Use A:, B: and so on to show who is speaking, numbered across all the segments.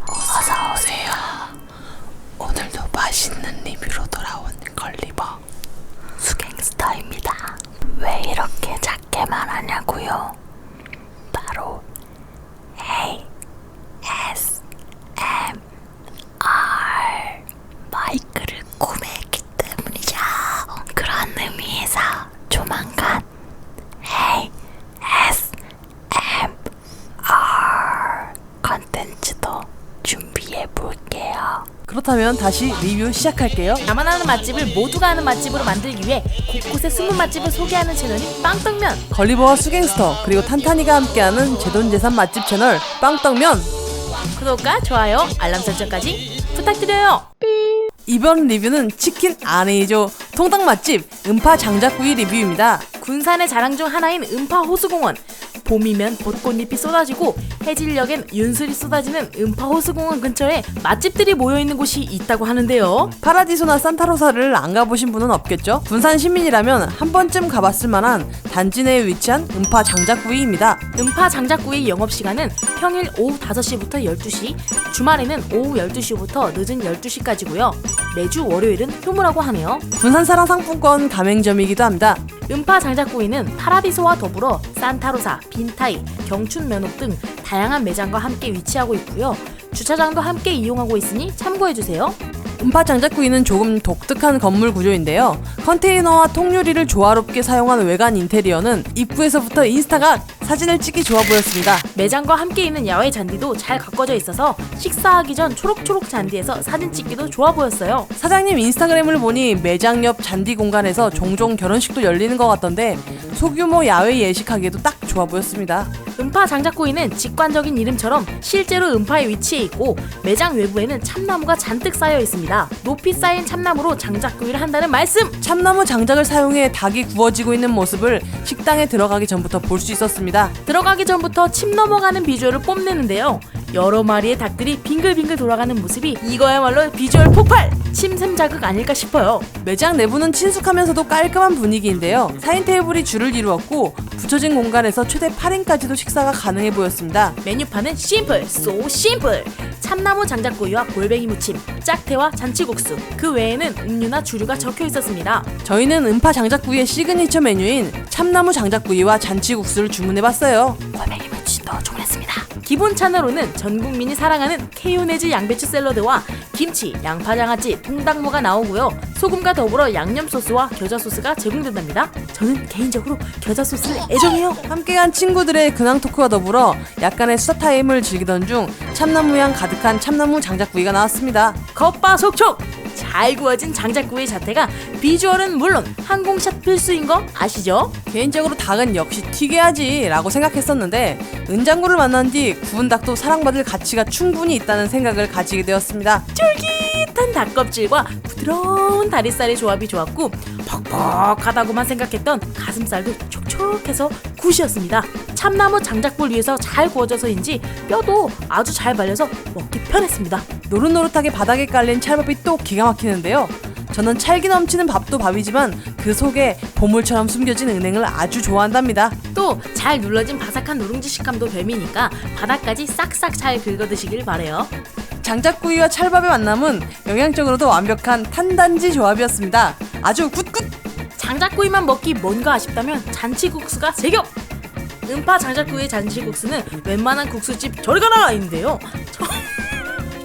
A: 어서오세요. 오늘도 맛있는 리뷰로 돌아온 걸리버 수갱스터입니다. 왜 이렇게 작게 말하냐고요? 바로 ASMR 마이크를 구매했기 때문이죠. 그런 의미에서 조만간 ASMR 컨텐츠도 준비해볼게요.
B: 그렇다면 다시 리뷰 시작할게요.
C: 나만 아는 맛집을 모두가 아는 맛집으로 만들기 위해 곳곳에 숨은 맛집을 소개하는 채널이 빵떡면.
B: 걸리버와 수갱스터 그리고 탄탄이가 함께하는 제돈제산 맛집 채널 빵떡면.
C: 구독과 좋아요, 알람 설정까지 부탁드려요.
B: 이번 리뷰는 치킨 아니죠, 통닭 맛집 음파 장작구이 리뷰입니다.
C: 군산의 자랑 중 하나인 음파 호수공원. 봄이면 벚꽃잎이 쏟아지고 해질녘엔 윤슬이 쏟아지는 음파 호수공원 근처에 맛집들이 모여있는 곳이 있다고 하는데요.
B: 파라디소나 산타로사를 안 가보신 분은 없겠죠? 군산 시민이라면 한 번쯤 가봤을 만한 단지 내에 위치한 음파 장작구이입니다.
C: 음파 장작구이 영업시간은 평일 오후 5시부터 12시, 주말에는 오후 12시부터 늦은 12시까지고요. 매주 월요일은 휴무라고 하네요.
B: 군산사랑 상품권 가맹점이기도 합니다.
C: 음파 장작구이는 파라디소와 더불어 산타로사, 빈타이, 경춘면옥 등 다양한 매장과 함께 위치하고 있고요. 주차장도 함께 이용하고 있으니 참고해주세요.
B: 음파 장작구이는 조금 독특한 건물 구조인데요. 컨테이너와 통유리를 조화롭게 사용한 외관 인테리어는 입구에서부터 인스타각 사진을 찍기 좋아 보였습니다.
C: 매장과 함께 있는 야외 잔디도 잘 가꿔져 있어서 식사하기 전 초록초록 잔디에서 사진 찍기도 좋아 보였어요.
B: 사장님 인스타그램을 보니 매장 옆 잔디 공간에서 종종 결혼식도 열리는 것 같던데 소규모 야외 예식하기에도 딱 좋아 보였습니다.
C: 음파 장작구이는 직관적인 이름처럼 실제로 음파에 위치해 있고 매장 외부에는 참나무가 잔뜩 쌓여 있습니다. 높이 쌓인 참나무로 장작구이를 한다는 말씀!
B: 참나무 장작을 사용해 닭이 구워지고 있는 모습을 식당에 들어가기 전부터 볼 수 있었습니다.
C: 들어가기 전부터 침 넘어가는 비주얼을 뽐내는데요. 여러 마리의 닭들이 빙글빙글 돌아가는 모습이 이거야말로 비주얼 폭발! 침샘 자극 아닐까 싶어요.
B: 매장 내부는 친숙하면서도 깔끔한 분위기인데요. 4인 테이블이 줄을 이루었고 붙여진 공간에서 최대 8인까지도 식사가 가능해 보였습니다.
C: 메뉴판은 심플, 소 심플! 참나무 장작구이와 골뱅이 무침, 짝태와 잔치국수, 그 외에는 음료나 주류가 적혀 있었습니다.
B: 저희는 음파 장작구이의 시그니처 메뉴인 참나무 장작구이와 잔치국수를 주문해봤어요.
C: 골뱅이 무침도 주문했습니다. 기본 찬으로는 전 국민이 사랑하는 케요네즈 양배추 샐러드와 김치, 양파장아찌, 통닭무가 나오고요. 소금과 더불어 양념 소스와 겨자 소스가 제공된답니다. 저는 개인적으로 겨자 소스를 애정해요.
B: 함께 간 친구들의 근황 토크와 더불어 약간의 수다 타임을 즐기던 중 참나무 향 가득한 참나무 장작구이가 나왔습니다.
C: 겉바속촉! 잘 구워진 장작구이 자태가 비주얼은 물론 항공샷 필수인 거 아시죠?
B: 개인적으로 닭은 역시 튀겨야지 라고 생각했었는데 은장구를 만난 뒤 구운 닭도 사랑받을 가치가 충분히 있다는 생각을 가지게 되었습니다.
C: 쫄깃한 닭껍질과 부드러운 다리살의 조합이 좋았고 퍽퍽하다고만 생각했던 가슴살도 촉촉해서 굿이었습니다. 참나무 장작불 위에서 잘 구워져서인지 뼈도 아주 잘 발려서 먹기 편했습니다.
B: 노릇노릇하게 바닥에 깔린 찰밥이 또 기가 막히는데요. 저는 찰기 넘치는 밥도 밥이지만 그 속에 보물처럼 숨겨진 은행을 아주 좋아한답니다.
C: 또 잘 눌러진 바삭한 누룽지 식감도 별미니까 바닥까지 싹싹 잘 긁어 드시길 바래요.
B: 장작구이와 찰밥의 만남은 영양적으로도 완벽한 탄단지 조합이었습니다. 아주 굿굿!
C: 장작구이만 먹기 뭔가 아쉽다면 잔치국수가 제격! 음파 장작구이 잔치국수는 웬만한 국수집 저리 가라인데요.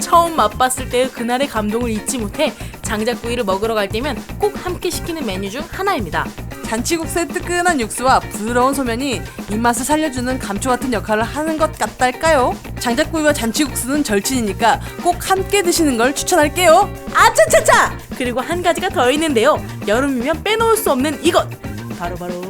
C: 처음 맛봤을 때의 그날의 감동을 잊지 못해 장작구이를 먹으러 갈 때면 꼭 함께 시키는 메뉴 중 하나입니다.
B: 잔치국수의 뜨끈한 육수와 부드러운 소면이 입맛을 살려주는 감초 같은 역할을 하는 것 같달까요? 장작구이와 잔치국수는 절친이니까 꼭 함께 드시는 걸 추천할게요.
C: 아차차차! 그리고 한 가지가 더 있는데요. 여름이면 빼놓을 수 없는 이것! 바로바로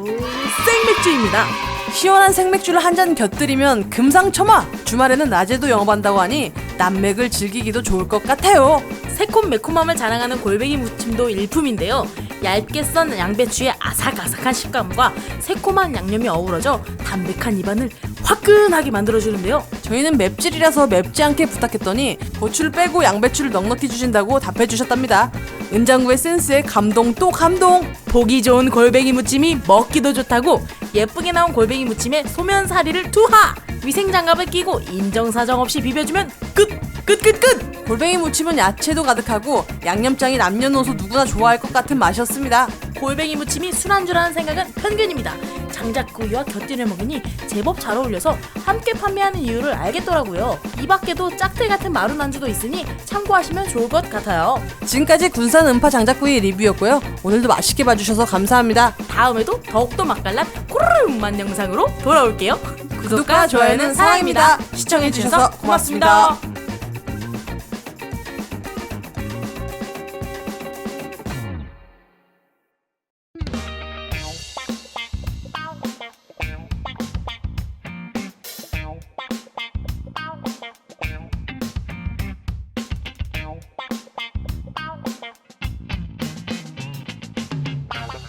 C: 생맥주입니다.
B: 시원한 생맥주를 한 잔 곁들이면 금상첨화! 주말에는 낮에도 영업한다고 하니 남맥을 즐기기도 좋을 것 같아요.
C: 새콤매콤함을 자랑하는 골뱅이 무침도 일품인데요. 얇게 썬 양배추의 아삭아삭한 식감과 새콤한 양념이 어우러져 담백한 입안을 화끈하게 만들어주는데요.
B: 저희는 맵찔이라서 맵지 않게 부탁했더니 고추를 빼고 양배추를 넉넉히 주신다고 답해주셨답니다. 은장구의 센스에 감동 또 감동!
C: 보기 좋은 골뱅이 무침이 먹기도 좋다고 예쁘게 나온 골뱅이 무침에 소면 사리를 투하! 위생장갑을 끼고 인정사정 없이 비벼주면 끝!
B: 골뱅이 무침은 야채도 가득하고 양념장이 남녀노소 누구나 좋아할 것 같은 맛이었습니다.
C: 골뱅이 무침이 술안주라는 생각은 편견입니다. 장작구이와 곁들여 먹으니 제법 잘 어울려서 함께 판매하는 이유를 알겠더라고요. 이 밖에도 짝들 같은 마른 안주도 있으니 참고하시면 좋을 것 같아요.
B: 지금까지 군산 음파 장작구이 리뷰였고요. 오늘도 맛있게 봐주셔서 감사합니다.
C: 다음에도 더욱더 맛깔난 코르륵만 영상으로 돌아올게요. 구독과 좋아요는 사랑입니다. 시청해주셔서 고맙습니다.